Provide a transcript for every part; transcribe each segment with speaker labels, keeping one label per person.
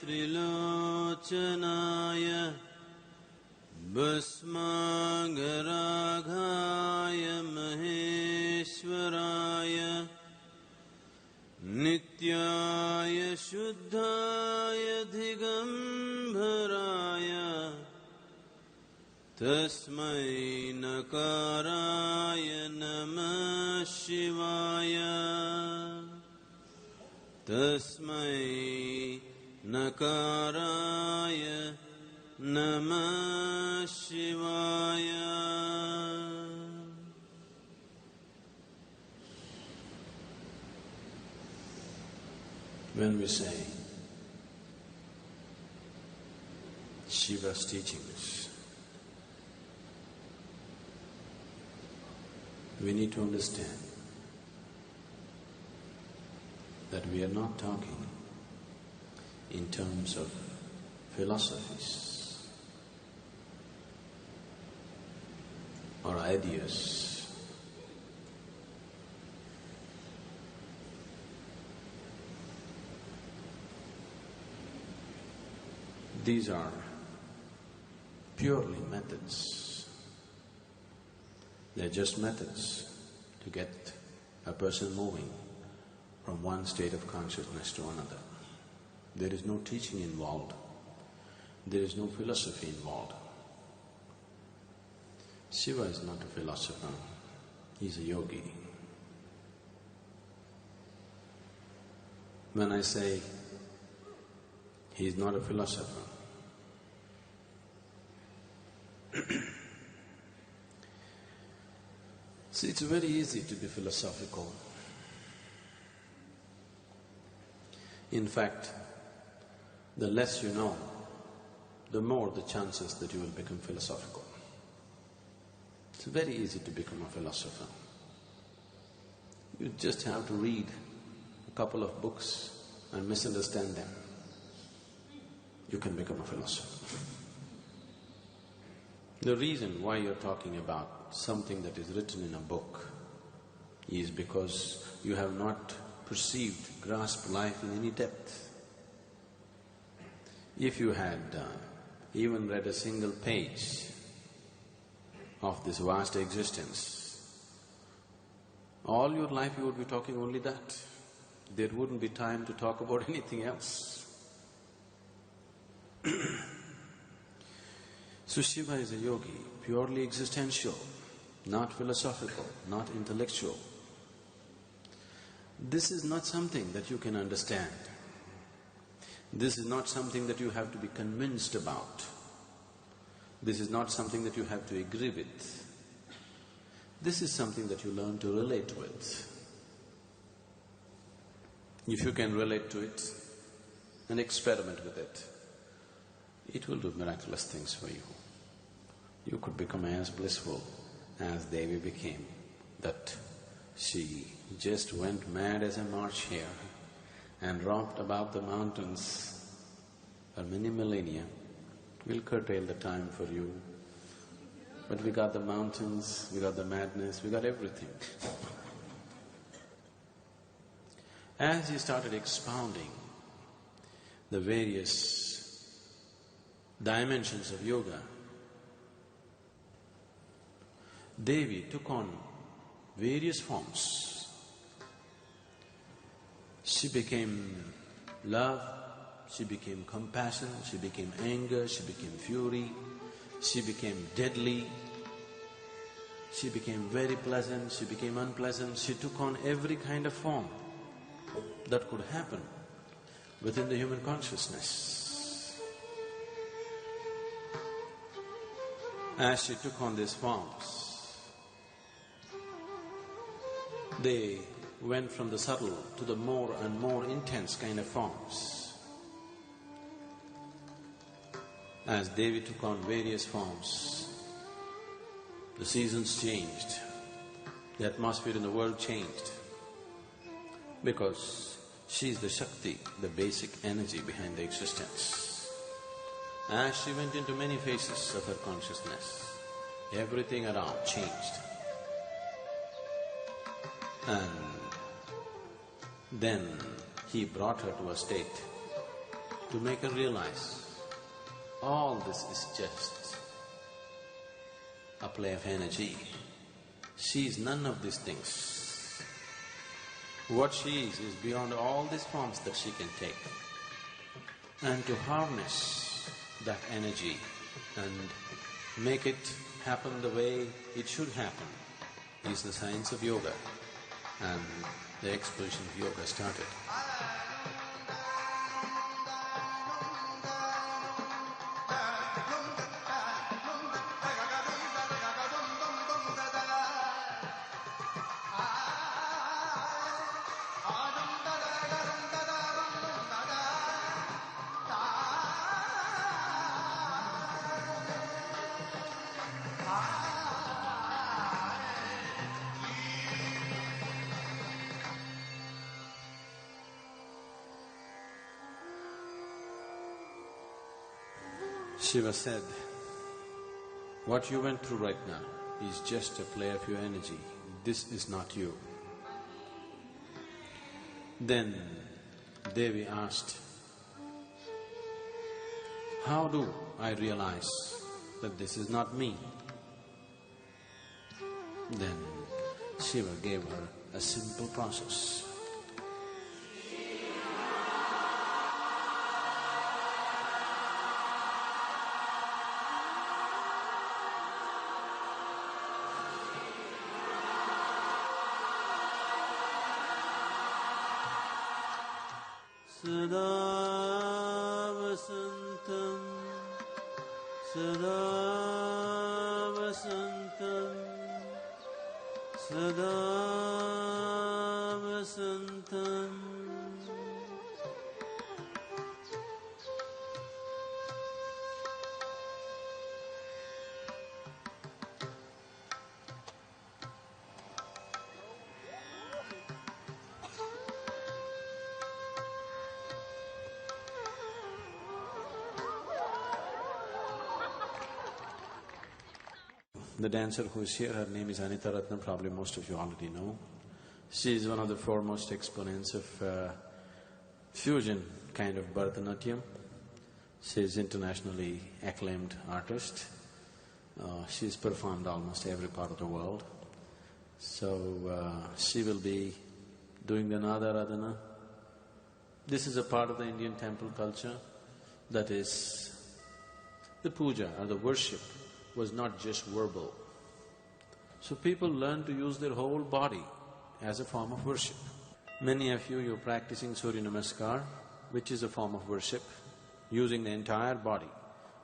Speaker 1: त्रिलोचनाय भस्माङ्गरागाय महेश्वराय नित्याय शुद्धाय दिगम्बराय तस्मै नकाराय नमः शिवाय तस्मै नकाराय नमः शिवाय।
Speaker 2: When we say Shiva's teachings, we need to understand that we are not talking in terms of philosophies or ideas. These are purely methods. They're just methods to get a person moving from one state of consciousness to another. There is no teaching involved. There is no philosophy involved. Shiva is not a philosopher, he's a yogi. When I say he's not a philosopher, see, it's very easy to be philosophical. In fact, the less you know, the more the chances that you will become philosophical. It's very easy to become a philosopher. You just have to read a couple of books and misunderstand them. You can become a philosopher. The reason why you're talking about something that is written in a book is because you have not perceived, grasped life in any depth. If you had even read a single page of this vast existence, all your life you would be talking only that. There wouldn't be time to talk about anything else. So Shiva is a yogi, purely existential, not philosophical, not intellectual. This is not something that you can understand. This is not something that you have to be convinced about. This is not something that you have to agree with. This is something that you learn to relate with. If you can relate to it and experiment with it, it will do miraculous things for you. You could become as blissful as Devi became, that she just went mad as a March hare and romped about the mountains for many millennia. We'll curtail the time for you, but we got the mountains, we got the madness, we got everything. As he started expounding the various dimensions of yoga, Devi took on various forms. She became love, she became compassion, she became anger, she became fury, she became deadly, she became very pleasant, she became unpleasant. She took on every kind of form that could happen within the human consciousness. As she took on these forms, they went from the subtle to the more and more intense kind of forms. As Devi took on various forms, the seasons changed, the atmosphere in the world changed, because she is the Shakti, the basic energy behind the existence. As she went into many phases of her consciousness, everything around changed. And then he brought her to a state to make her realize all this is just a play of energy. She is none of these things. What she is beyond all these forms that she can take. And to harness that energy and make it happen the way it should happen is the science of yoga, and the explosion of yoga started. Shiva said, what you went through right now is just a play of your energy. This is not you. Then Devi asked, how do I realize that this is not me? Then Shiva gave her a simple process.
Speaker 1: Sada vasantam, sada vasantam, sada vasantam.
Speaker 2: The dancer who is here, her name is Anita Ratnam, probably most of you already know. She is one of the foremost exponents of fusion kind of Bharatanatyam. She is internationally acclaimed artist. She has performed almost every part of the world. So she will be doing the Nadaradhana. This is a part of the Indian temple culture, that is, the puja or the worship was not just verbal. So people learn to use their whole body as a form of worship. Many of you're practicing Surya Namaskar, which is a form of worship, using the entire body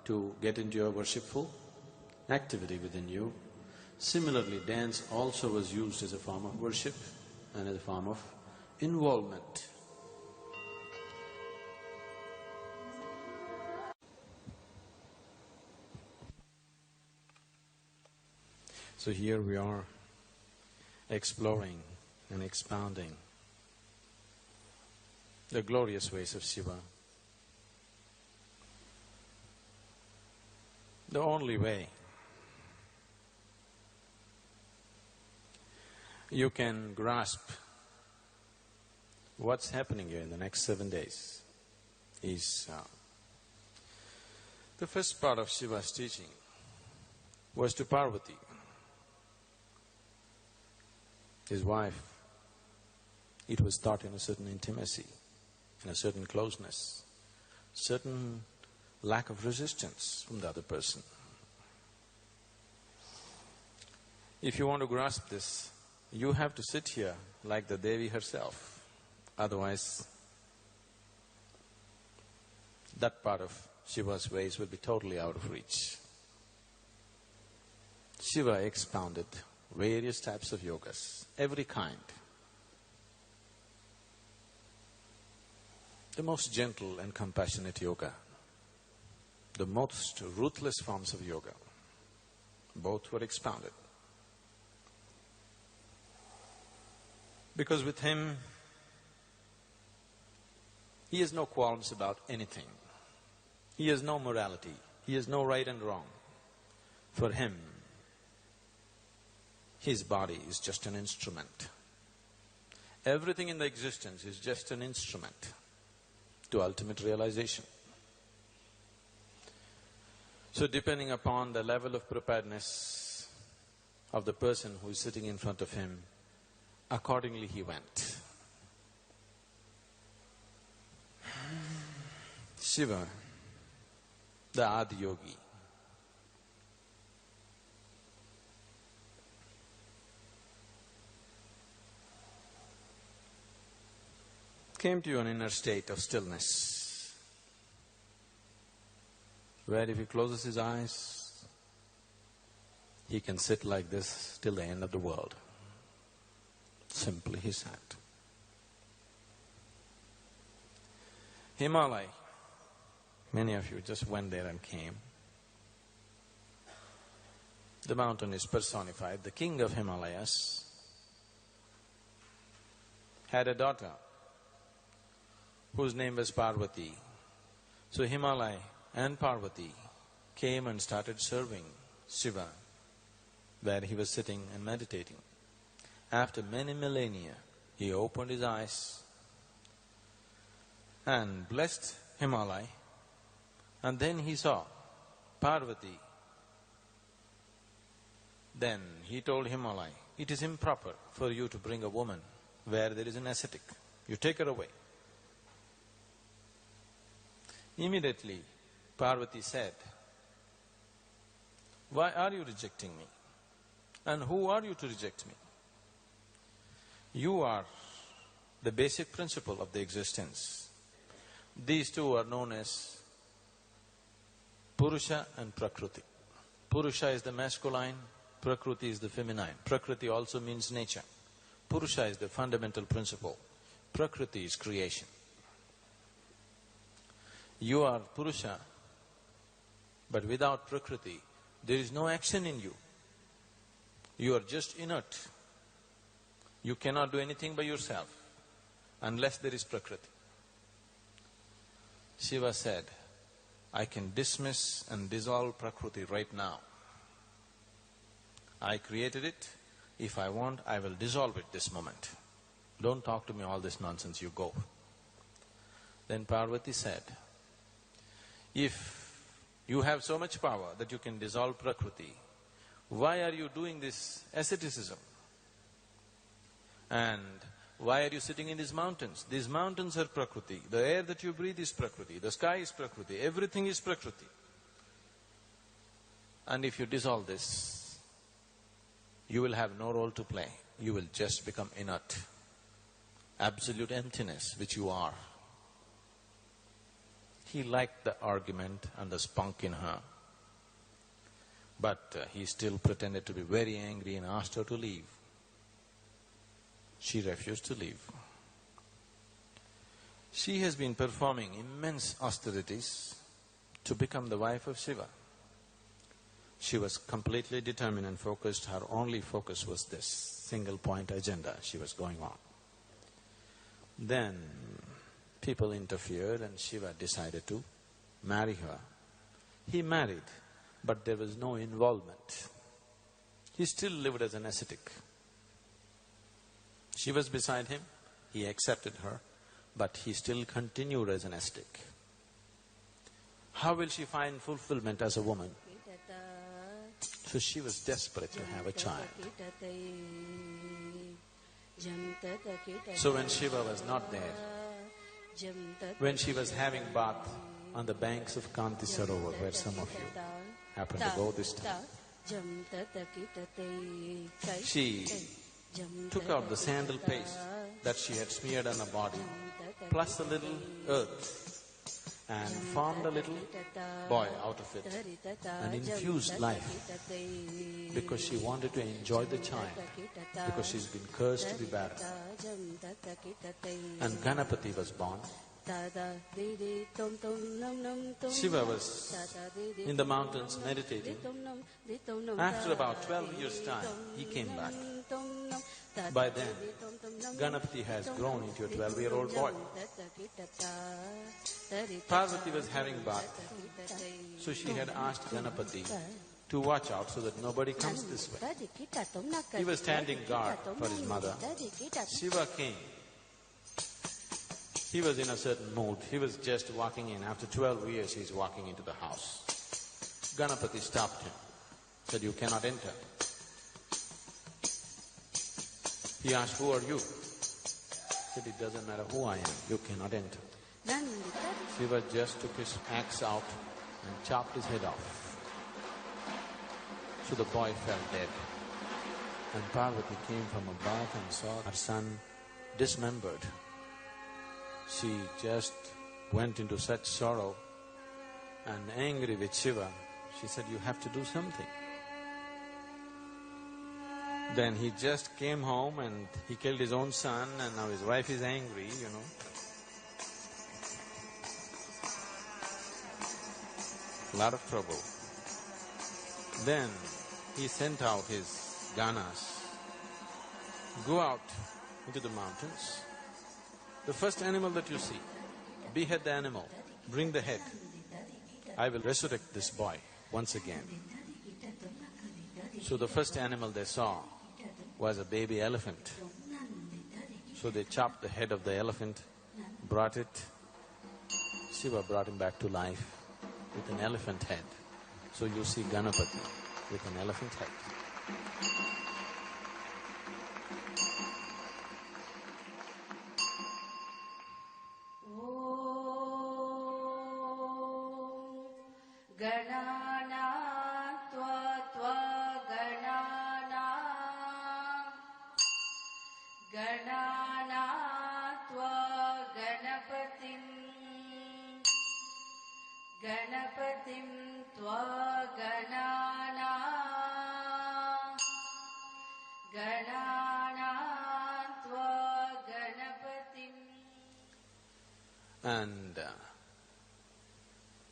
Speaker 2: to get into your worshipful activity within you. Similarly, dance also was used as a form of worship and as a form of involvement. So here we are exploring and expounding the glorious ways of Shiva. The only way you can grasp what's happening here in the next 7 days is the first part of Shiva's teaching was to Parvati, his wife. It was taught in a certain intimacy, in a certain closeness, certain lack of resistance from the other person. If you want to grasp this, you have to sit here like the Devi herself, otherwise that part of Shiva's ways will be totally out of reach. Shiva expounded various types of yogas, every kind. The most gentle and compassionate yoga, the most ruthless forms of yoga, both were expounded. Because with him, he has no qualms about anything. He has no morality. He has no right and wrong. For him, his body is just an instrument. Everything in the existence is just an instrument to ultimate realization. So depending upon the level of preparedness of the person who is sitting in front of him, accordingly he went. Shiva, the Adi Yogi, came to an inner state of stillness, where if he closes his eyes, he can sit like this till the end of the world. Simply he sat. Himalaya, many of you just went there and came. The mountain is personified. The king of Himalayas had a daughter whose name was Parvati. So Himalaya and Parvati came and started serving Shiva, where he was sitting and meditating. After many millennia, he opened his eyes and blessed Himalaya, and then he saw Parvati. Then he told Himalaya, "It is improper for you to bring a woman where there is an ascetic. You take her away." Immediately, Parvati said, "Why are you rejecting me? And who are you to reject me? You are the basic principle of the existence. These two are known as Purusha and Prakriti. Purusha is the masculine, Prakriti is the feminine. Prakriti also means nature. Purusha is the fundamental principle, Prakriti is creation. You are Purusha, but without Prakriti, there is no action in you. You are just inert. You cannot do anything by yourself unless there is Prakriti." Shiva said, "I can dismiss and dissolve Prakriti right now. I created it. If I want, I will dissolve it this moment. Don't talk to me all this nonsense, you go." Then Parvati said, "If you have so much power that you can dissolve Prakriti, why are you doing this asceticism? And why are you sitting in these mountains? These mountains are Prakriti, the air that you breathe is Prakriti, the sky is Prakriti, everything is Prakriti. And if you dissolve this, you will have no role to play, you will just become inert, absolute emptiness which you are." He liked the argument and the spunk in her, but he still pretended to be very angry and asked her to leave. She refused to leave. She has been performing immense austerities to become the wife of Shiva. She was completely determined and focused. Her only focus was this single point agenda she was going on. Then people interfered and Shiva decided to marry her. He married, but there was no involvement. He still lived as an ascetic. She was beside him, he accepted her, but he still continued as an ascetic. How will she find fulfillment as a woman? So she was desperate to have a child. So when Shiva was not there, when she was having bath on the banks of Kanti Sarovar, where some of you happen to go this time, she took out the sandal paste that she had smeared on her body, plus a little earth, and formed a little boy out of it and infused life, because she wanted to enjoy the child, because she's been cursed to be barren. And Ganapati was born. Shiva was in the mountains meditating. After about 12 years' time, he came back. By then, Ganapati has grown into a 12-year-old boy. Parvati was having bath, so she had asked Ganapati to watch out so that nobody comes this way. He was standing guard for his mother. Shiva came. He was in a certain mood. He was just walking in. After 12 years, he's walking into the house. Ganapati stopped him, said, "You cannot enter." He asked, "Who are you?" Said, "It doesn't matter who I am, you cannot enter." Shiva just took his axe out and chopped his head off. So the boy fell dead. And Parvati came from above and saw her son dismembered. She just went into such sorrow and angry with Shiva, she said, "You have to do something." Then he just came home and he killed his own son and now his wife is angry, you know. A lot of trouble. Then he sent out his ganas, "Go out into the mountains. The first animal that you see, behead the animal, bring the head. I will resurrect this boy once again." So the first animal they saw was a baby elephant. So they chopped the head of the elephant, brought it. Shiva brought him back to life with an elephant head. So you see Ganapati with an elephant head.
Speaker 3: गणपतिं त्वा गणानां त्वा गणपतिम्.
Speaker 2: And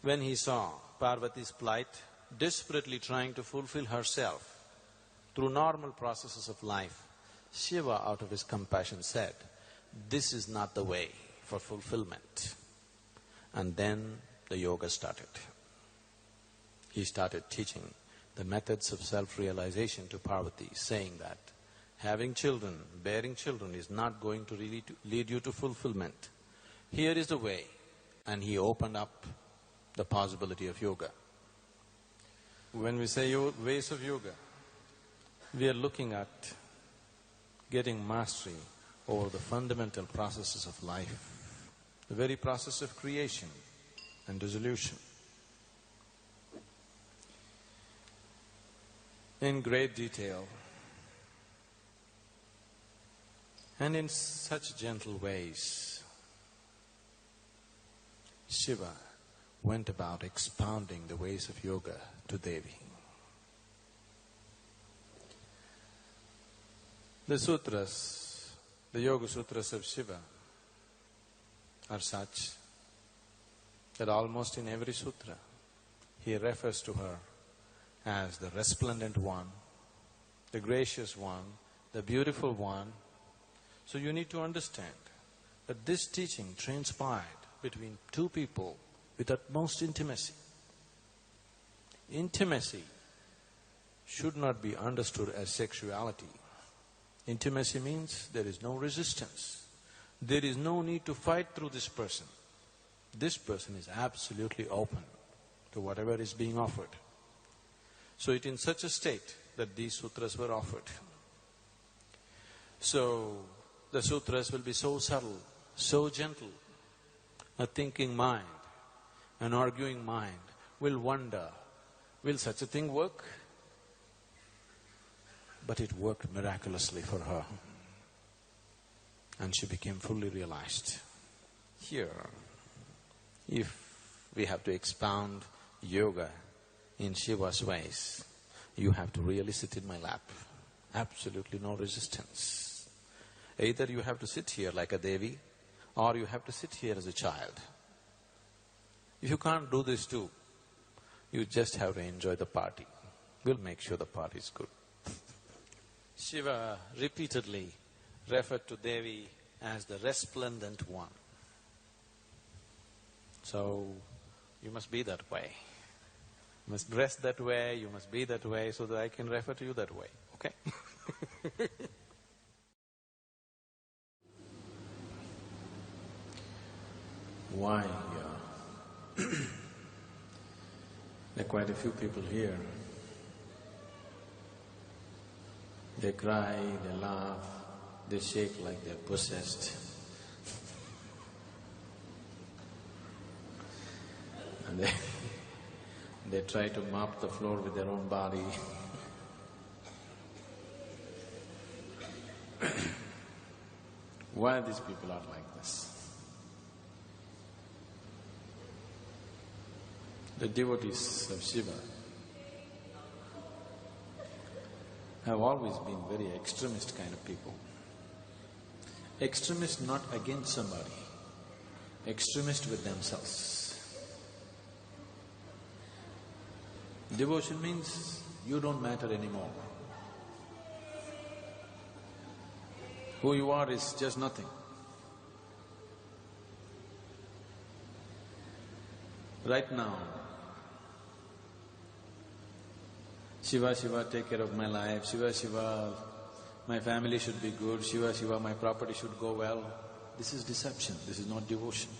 Speaker 2: when he saw Parvati's plight, desperately trying to fulfill herself through normal processes of life, Shiva, out of his compassion, said, "This is not the way for fulfillment." And then the yoga started. He started teaching the methods of self-realization to Parvati, saying that having children, bearing children is not going to really lead you to fulfillment. Here is the way, and he opened up the possibility of yoga. When we say ways of yoga, we are looking at getting mastery over the fundamental processes of life, the very process of creation and dissolution. In great detail and in such gentle ways, Shiva went about expounding the ways of yoga to Devi. The sutras, the Yoga Sutras of Shiva are such that almost in every sutra, he refers to her as the resplendent one, the gracious one, the beautiful one. So you need to understand that this teaching transpired between two people with utmost intimacy. Intimacy should not be understood as sexuality. Intimacy means there is no resistance. There is no need to fight through this person. This person is absolutely open to whatever is being offered. So it is in such a state that these sutras were offered. So the sutras will be so subtle, so gentle. A thinking mind, an arguing mind will wonder, will such a thing work? But it worked miraculously for her. And she became fully realized. Here, if we have to expound yoga in Shiva's ways, you have to really sit in my lap. Absolutely no resistance. Either you have to sit here like a Devi, or you have to sit here as a child. If you can't do this too, you just have to enjoy the party. We'll make sure the party is good. Shiva repeatedly referred to Devi as the resplendent one. So, you must be that way. You must dress that way, you must be that way so that I can refer to you that way, okay? Why There are quite a few people here. They cry, they laugh, they shake like they're possessed. And they try to mop the floor with their own body. Why these people are like this? The devotees of Shiva have always been very extremist kind of people. Extremist not against somebody, extremist with themselves. Devotion means you don't matter anymore. Who you are is just nothing. Right now, Shiva, Shiva, take care of my life, Shiva, Shiva, my family should be good, Shiva, Shiva, my property should go well. This is deception, this is not devotion.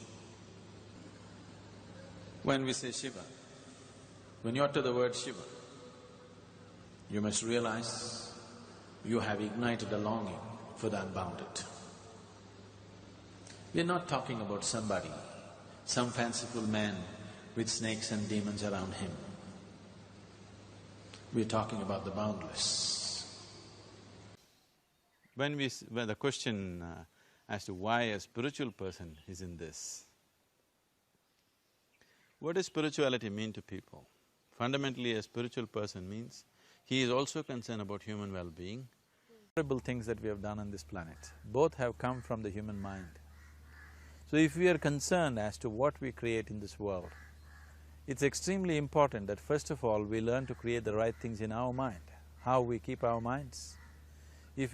Speaker 2: When we say Shiva, when you utter the word Shiva, you must realize you have ignited a longing for the unbounded. We're not talking about somebody, some fanciful man with snakes and demons around him. We're talking about the boundless.
Speaker 4: When the question as to why a spiritual person is in this, what does spirituality mean to people? Fundamentally, a spiritual person means he is also concerned about human well-being. Horrible things that we have done on this planet, both have come from the human mind. So if we are concerned as to what we create in this world, it's extremely important that first of all we learn to create the right things in our mind, how we keep our minds. If